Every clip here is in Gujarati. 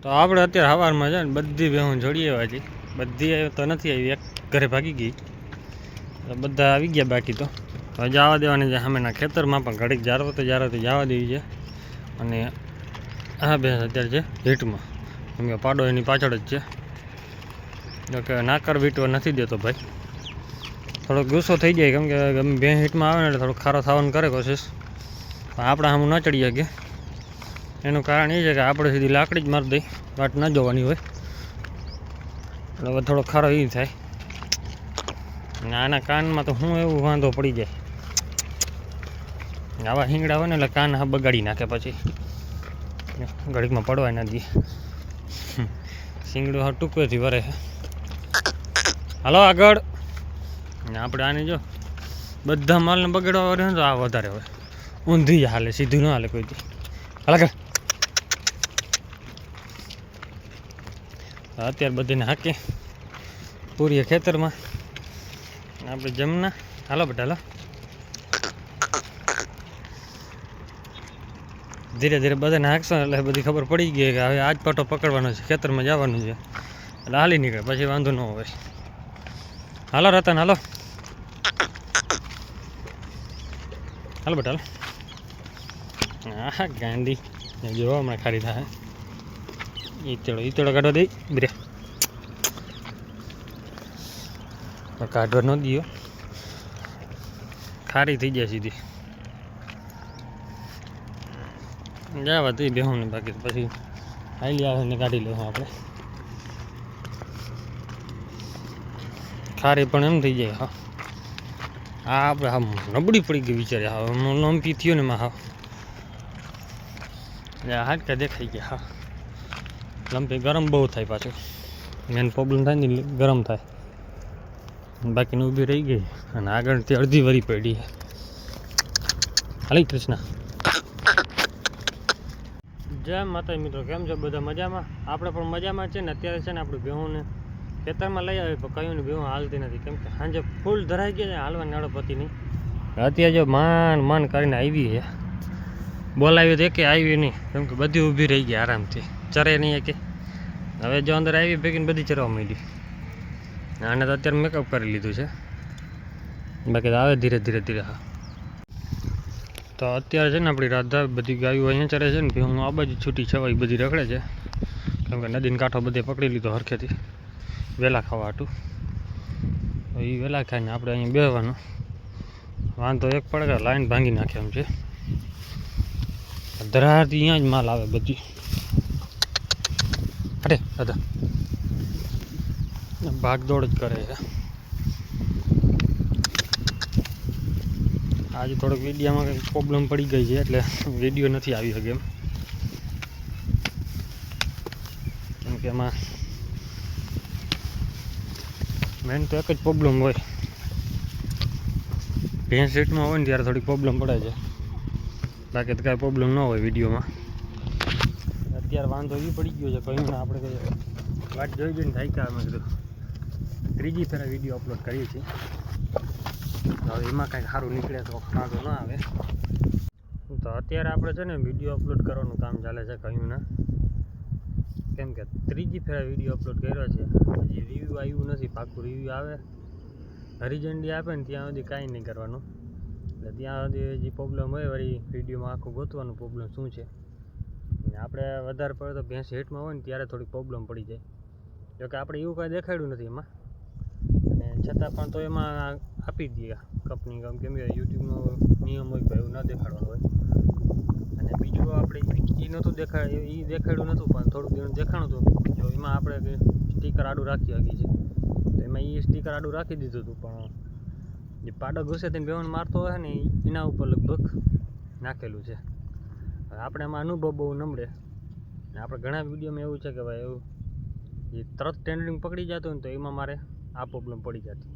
તો આપણે અત્યારે સવારમાં છે ને બધી ભેહું જોડી આવ્યા છીએ. બધી તો નથી આવી, એક ઘરે ભાગી ગઈ. બધા આવી ગયા, બાકી તો હવે જવા દેવાની છે. સામેના ખેતરમાં પણ ઘડીક જારવતી જવા દેવી છે. અને આ ભેંસ અત્યારે છે હીટમાં, કેમ કે પાડો એની પાછળ જ છે. જોકે નાકર વીટવા નથી દેતો ભાઈ, થોડો ગુસ્સો થઈ જાય, કેમ કે ભેંસ હીટમાં આવે ને એટલે થોડોક ખારો થવાનું કરે કોશિશ, પણ આપણે આમ ન ચડી શકીએ. એનું કારણ એ છે કે આપણે સીધી લાકડી જ મારી દઈ, વાટ ન જોવાની હોય એટલે હવે થોડો ખારો એ થાય. અને આના કાનમાં તો શું એવું વાંધો પડી જાય, આવા હિંગડા હોય ને એટલે કાન હા બગાડી નાખે, પછી ઘડીકમાં પડવા ના દે. શીંગડું હા ટૂંકવેથી વરે છે. હાલો આગળ. ને આપણે આની જો બધા માલને બગાડવા વરે તો આ વધારે હોય, ઊંધી હાલે, સીધું ન હાલે કોઈથી. હાલ આગળ. અત્યારે બધીને હાકે પૂરીએ ખેતરમાં, આપણે જમના. હાલો બેટા હાલો. ધીરે ધીરે બધાને હાંકશો એટલે બધી ખબર પડી ગઈ કે હવે આજ પાટો પકડવાનો છે, ખેતરમાં જવાનું છે, એટલે હાલી નીકળે, પછી વાંધો ન હોય. હાલો રતન હાલો. હાલો બેટા હાલો. હા ગાંડી જોવા હમણાં ખારી થાય. ઈતેડો કાઢવા દઈ બ્રે, કાઢવા ન દો, ખારી થઈ જાય સીધી. જવા તો બેહું ને, બાકી પછી હાલી આવે ને કાઢી લઉં આપણે. ખારી પણ એમ થઈ જાય. હા હા આપણે હા નબળી પડી ગઈ વિચારે. હા લંપી થયો ને માં, હા હાડકા દેખાઈ ગયા. હા લંપી ગરમ બહુ થાય, પાછું મેન પ્રોબ્લેમ થાય ને ગરમ થાય. બાકીને ઊભી રહી ગઈ અને આગળથી અડધી વરી પડી. હાલી કૃષ્ણ. જય માતા મિત્રો, કેમ છો બધા? મજામાં? આપણે પણ મજામાં છે ને. અત્યારે છે ને આપણે ભેહુંને ખેતરમાં લઈ આવી, પણ કયું ને ભેહું હાલતી નથી, કેમ કે સાંજે ફૂલ ધરાઈ ગયા છે, હાલવા નાળો પતી નહીં. અત્યારે જો માન કરીને આવી છે, બોલાવી તો એકે આવી નહીં, કેમ કે બધી ઊભી રહી ગઈ આરામથી, ચરે નહીં કે. હવે જો અંદર આવી ભેગીને બધી ચરવા માંડી. આને તો અત્યારે મેકઅપ કરી લીધું છે, બાકી તો આવે ધીરે ધીરે. હા તો અત્યારે છે ને આપણી રાધા બધી ગાયો અહીંયા ચરે છે ને, હું આ બાજુ છૂટી છવાઈ બધી રખડે છે, કેમ કે નદીનો કાંઠો બધે પકડી લીધો હરખેથી વહેલા ખાવા હાટું. એ વહેલા ખાઈને આપણે અહીંયા બેસવાનું. વાંધો એક પડે કે લાઈન ભાંગી નાખે એમ છે, ધરારથી અહીંયા જ માલ આવે બધી. અરે દાદા ભાગદોડ જ કરે છે. આજે થોડોક વિડીયોમાં કંઈક પ્રોબ્લેમ પડી ગઈ છે, એટલે વિડીયો નથી આવી શકે એમ, કેમ કે એમાં મેન તો એક જ પ્રોબ્લેમ હોય, ભેંસ સીટમાં હોય ને ત્યારે થોડીક પ્રોબ્લેમ પડે છે, બાકી તો કાંઈ પ્રોબ્લેમ ન હોય વિડીયોમાં. અત્યારે વાંધો એ પડી ગયો છે, કહ્યું ને આપણે કંઈ વાટ જોઈ જોઈને થાય કે અમે કીધું ત્રીજી ફેરા વિડીયો અપલોડ કરીએ છીએ. હવે એમાં કાંઈક સારું નીકળે તો વાંધો ન આવે. તો અત્યારે આપણે છે ને વિડીયો અપલોડ કરવાનું કામ ચાલે છે કહ્યું ને, કેમ કે ત્રીજી ફેરા વિડીયો અપલોડ કર્યો છે, હજી રિવ્યૂ આવ્યું નથી. પાકું રિવ્યૂ આવે, હરિઝંડી આપે ને ત્યાં સુધી કાંઈ નહીં કરવાનું, એટલે ત્યાં સુધી જે પ્રોબ્લેમ હોય વળી વિડીયોમાં આખું ગોતવાનું પ્રોબ્લેમ શું છે. આપણે વધારે પડે તો ભેંસ હીટમાં હોય ને ત્યારે થોડીક પ્રોબ્લેમ પડી જાય, જોકે આપણે એવું કાંઈ દેખાડ્યું નથી એમાં, અને છતાં પણ તો એમાં આપી દઈએ કંપની, કેમ કે યુટ્યુબનો નિયમ હોય કે એવું ન દેખાડવાનું હોય. અને બીજું આપણે એ નહોતું દેખાડ્યું નહોતું, પણ થોડુંક ઘણું દેખાણું હતું. જો એમાં આપણે સ્ટીકર આડું રાખી શકીએ છીએ, તો એમાં એ સ્ટીકર આડું રાખી દીધું હતું, પણ જે પાડો ઘૂસે તેને બેવન મારતો હોય ને એના ઉપર લગભગ નાખેલું છે. આપણે એમાં અનુભવ બહુ નમળે, ને આપણે ઘણા વિડીયોમાં એવું છે કે ભાઈ એવું એ તરત ટેન્ડરિંગ પકડી જતું હોય ને, તો એમાં મારે આ પ્રોબ્લેમ પડી જતી,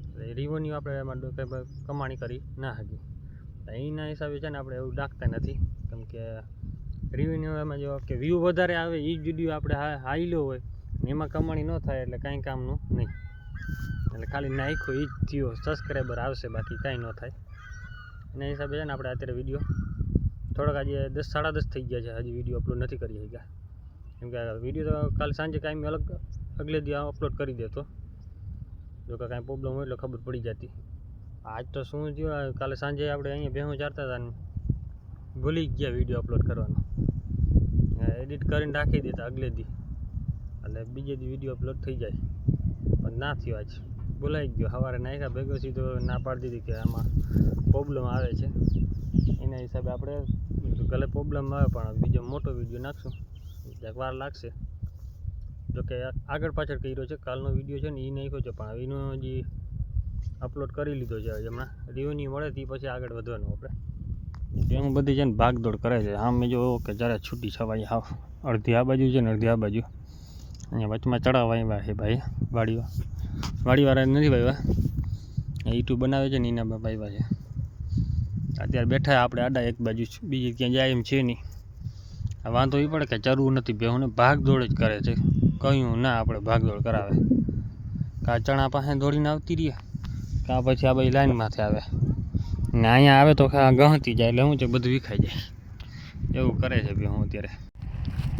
એટલે રિવન્યુ આપણે એમાં કંઈ કમાણી કરી ના શકીએ. એના હિસાબે છે ને આપણે એવું ડાકતા નથી, કેમ કે રિવન્યુ એમાં જો કે વ્યૂ વધારે આવે એ જ વિડીયો આપણે હાઈલો હોય ને એમાં કમાણી ન થાય, એટલે કાંઈ કામનું નહીં. એટલે ખાલી નાખ્યો એ જ થયો, સબસ્ક્રાઈબર આવશે, બાકી કાંઈ ન થાય. એના હિસાબે છે ને આપણે અત્યારે વિડીયો થોડોક આજે 10 સાડા 10 થઈ ગયા છે, હજી વિડીયો અપલોડ નથી કરી શક્યા. કેમ કે વિડીયો તો કાલે સાંજે કાંઈ અલગ અગલે દી અપલોડ કરી દેતો, જો કે કાંઈ પ્રોબ્લેમ હોય એટલે ખબર પડી જતી. આજ તો શું થયું, કાલે સાંજે આપણે અહીંયા ભેહું ચારતા હતા ને ભૂલી ગયા વિડીયો અપલોડ કરવાનો, એડિટ કરીને રાખી દેતા અગલે દી એટલે બીજે દી વિડીયો અપલોડ થઈ જાય, પણ ના થયો આજ ભૂલાઈ ગયો. સવારે નાખ્યા ભેગો સીધો ના પાડી દીધી કે આમાં પ્રોબ્લેમ આવે છે. એના હિસાબે આપણે ગલે પ્રોબ્લેમ આવે પણ બીજો મોટો વિડીયો નાખશું, જ્યાંક વાર લાગશે. જોકે આગળ પાછળ કર્યો છે, કાલનો વિડીયો છે ને એ નાખ્યો છે, પણ એનો હજી અપલોડ કરી લીધો છે. હમણાં રિવ્યુ મળે તે પછી આગળ વધવાનું આપણે. એમાં બધી છે ને ભાગદોડ કરે છે. આમ મેં જો કે જ્યારે છૂટી છવાઈ હાવ અડધી આ બાજુ છે ને અડધી આ બાજુ, અહીંયા વચમાં ચડાવવા આવ્યા છે ભાઈ વાડીવાળા નથી વાવ્યા, યુટ્યુબ બનાવે છે ને એના વાવ્યા છે. અત્યારે બેઠા આપણે આડા એક બાજુ, બીજી ક્યાં જાય એમ છે નહીં. વાંધો એ પડે કે ચરવું નથી, બેહુને ભાગદોડ જ કરે છે. કહ્યું ના આપણે ભાગદોડ કરાવે, કાં ચણા પાસે દોડીને આવતી રહીએ, કાં પછી આ બધી લાઈનમાંથી આવે ને અહીંયા આવે તો ગહતી જાય, એટલે શું છે બધું વિખાઈ જાય, એવું કરે છે બેહું અત્યારે.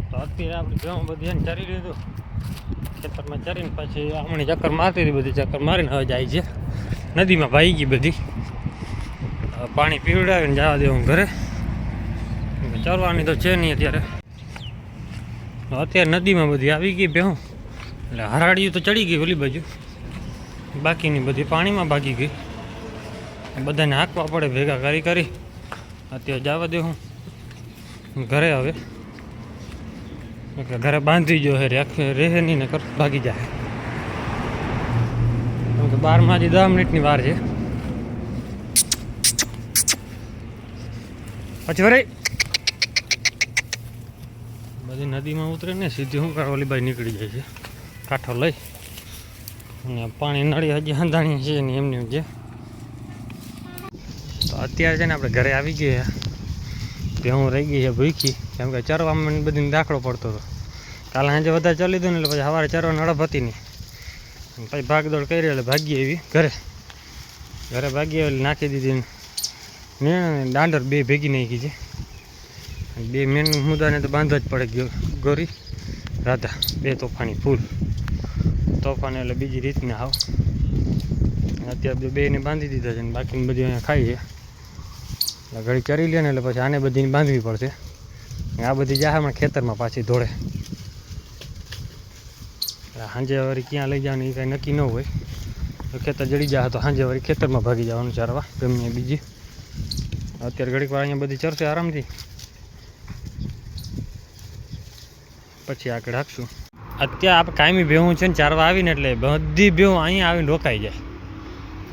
તો અત્યારે આપણે બેહું બધી એને ચરી લીધું, ખેતરમાં ચરીને પછી હમણાં ચક્કર મારતી હતી, બધી ચક્કર મારીને હવે જાય છે નદીમાં ભાઈ ગઈ બધી. પાણી પીવડાવીને જવા દેવું ઘરે, ચરવાની તો છે નહીં અત્યારે. અત્યારે નદીમાં બધી આવી ગઈ બેહું, એટલે હરાડીયું તો ચડી ગઈ ઓલી બાજુ, બાકીની બધી પાણીમાં ભાગી ગઈ. બધાને હાંકવા પડે ભેગા કરી અત્યારે જવા દેવું ઘરે. હવે ઘરે બાંધી જો રહે નહીં ને ભાગી જાય, કેમ કે 12 10 મિનિટની વાર છે. પછી વરે બધી નદીમાં ઉતરે ને સીધી શું કરવા ઓલી બાઈ નીકળી જાય છે કાંઠો લઈ, અને પાણી નળી હજી હંધાણી છે ને એમની જે. તો અત્યારે છે ને આપણે ઘરે આવી ગયા, ભેહું રહી ગઈ છે ભૂખી, કેમ કે ચરવામાં બધી દાખલો પડતો હતો. કાલે સાંજે વધારે ચલી લીધું ને એટલે પછી સવારે ચરવાની અડપ હતી નહીં, પછી ભાગદોડ કરી એટલે ભાગી એવી ઘરે ભાગી એટલે નાખી દીધી મેણ અને દાંડર બે ભેગી નાખી છે. બે મેન મુદ્દાને તો બાંધવા જ પડે, ગોરી રાધા બે તોફાની ફૂલ તોફાન એટલે બીજી રીતના આવ. અત્યારે બેને બાંધી દીધા છે ને બાકીની બધી અહીંયા ખાઈ છે, એટલે ઘડી ચરી લે ને એટલે પછી આને બધીને બાંધવી પડશે. આ બધી જાય હમણાં ખેતરમાં પાછી ધોળે, સાંજે વળી ક્યાં લઈ જવાનું એ કાંઈ નક્કી ન હોય. ખેતર જડી જાય તો સાંજે વળી ખેતરમાં ભાગી જવાનું ચારવા ગમે બીજી. અત્યારે ઘડીક વાર અહીંયા બધી ચરશે આરામથી, પછી આગળ રાખશું. અત્યારે આપણે કાયમી ભેહું છે ને ચારવા આવીને એટલે બધી ભેહું અહીંયા આવીને રોકાઈ જાય,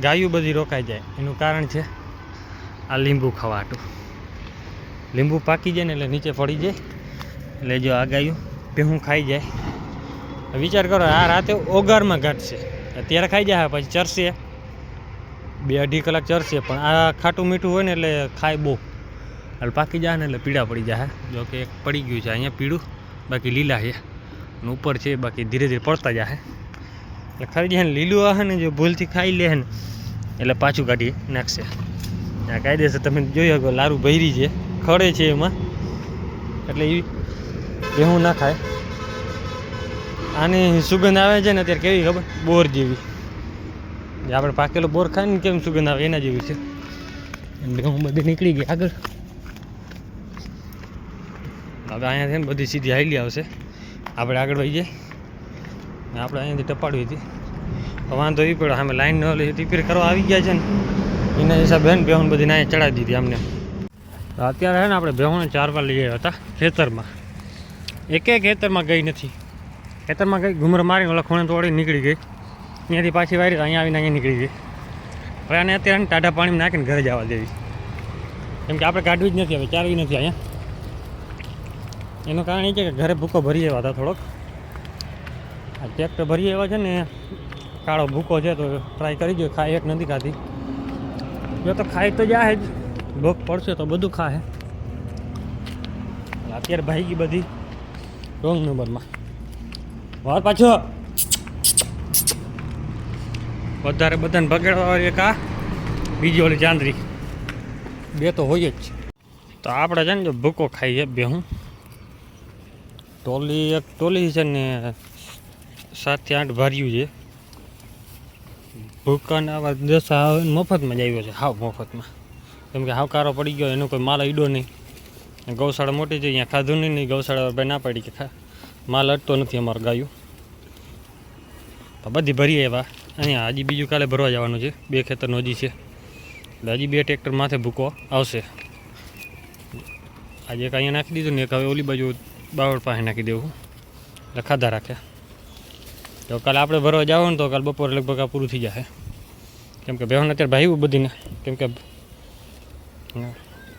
ગાયું બધી રોકાઈ જાય. એનું કારણ છે આ લીંબુ ખવાટું. લીંબુ પાકી જાય ને એટલે નીચે પડી જાય, એટલે જો આ ગાયું ભેહું ખાઈ જાય. વિચાર કરો, આ રાતે ઓગારમાં ઘાટશે, અત્યારે ખાઈ જાય પછી ચરશે 2-2.5 કલાક ચરશે, પણ આ ખાટું મીઠું હોય ને એટલે ખાય બહુ, એટલે પાકી જાય ને એટલે પીળા પડી જાય. જો કે એક પડી ગયું છે અહીંયા પીળું, બાકી લીલા છે અને ઉપર છે, બાકી ધીરે ધીરે પડતા જાય. એટલે ખરી જાય ને લીલું આવે ને જો ભૂલથી ખાઈ લે ને એટલે પાછું કાઢી નાખશે. આ કાયદેસર તમે જોઈ શકો લારું ભરી છે, ખડે છે એમાં, એટલે એ ભેહું ના ખાય. આની સુગંધ આવે છે ને અત્યારે કેવી ખબર, બોર જેવી. જે આપણે પાકેલો બોર ખાય ને કેમ સુગંધ આવે એના જેવી છે. ભેહું બધી નીકળી ગઈ આગળ. હવે અહીંયાથી ને બધી સીધી હાઈલી આવશે, આપણે આગળ વહી જાય. આપણે અહીંયાથી ટપાડી હતી, વાંધો એ પડ્યો અમે લાઈન ન લઈ રિપેર કરવા આવી ગયા છે ને એના હિસાબે ને ભેહું બધી અહીંયા ચડાવી દીધી અમને. અત્યારે છે ને આપણે ભેહુંને ચારવા લઈ ગયા હતા ખેતરમાં, એકે ખેતરમાં ગઈ નથી. ખેતરમાં ગઈ ઘૂમર મારીને ઓલા ખૂણે તોડી નીકળી ગઈ, અહીંયાથી પાછી વારી અહીંયા આવીને અહીંયા નીકળી ગઈ. હવે આને અત્યારે ટાઢા પાણીમાં નાખીને ઘરે જવા દેવી, કેમ કે આપણે કાઢવી જ નથી, હવે ચારવી નથી અહીંયા. એનું કારણ એ છે કે ઘરે ભૂકો ભરી આવ્યા હતા થોડોક, આ ટ્રેક્ટર ભરી આવ્યા છે ને કાળો ભૂકો છે, તો ટ્રાય કરી જોઈએ. ખાય એક નથી ખાતી, જો તો ખાઈ તો જાય જ, ભૂખ પડશે તો બધું ખાય. અત્યારે ભાઈ બધી રોંગ નંબરમાં વાર પાછો વધારે બધાને બગાડવા એક આ બીજી ઓલી ચાંદરી બે તો હોય જ. તો આપણે છે ને જો ભૂકો ખાઈએ ભેહું, ટોલી છે ને 7 થી 8 ભાર્યું છે. ભૂકાને આવા 10 આવે મફતમાં જ આવ્યો છે, હાવ મફતમાં. કેમ કે હાવ કારો પડી ગયો, એનો કોઈ માલ અડ્યો નહીં. ગૌશાળા મોટી છે, અહીંયા ખાધું નહીં. ગૌશાળા ભાઈ ના પાડી કે માલ અડતો નથી અમારે ગાયું. તો બધી ભરી આવ્યા. અહીંયા હજી બીજું કાલે ભરવા જવાનું છે, 2 ખેતરનું હજી છે. એટલે હજી 2 ટ્રેક્ટર માથે ભૂકો આવશે. આજે એક અહીંયા નાખી દીધું ને એક હવે ઓલી બાજુ બાવળ પાસે નાખી દેવું, એટલે ખાધા રાખે. તો કાલે આપણે ભરવા જવાનું ને તો કાલે બપોરે લગભગ આ પૂરું થઈ જશે. કેમ કે ભેહોને અત્યારે ભાવ્યું બધીને, કેમ કે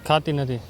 ખાતી નથી.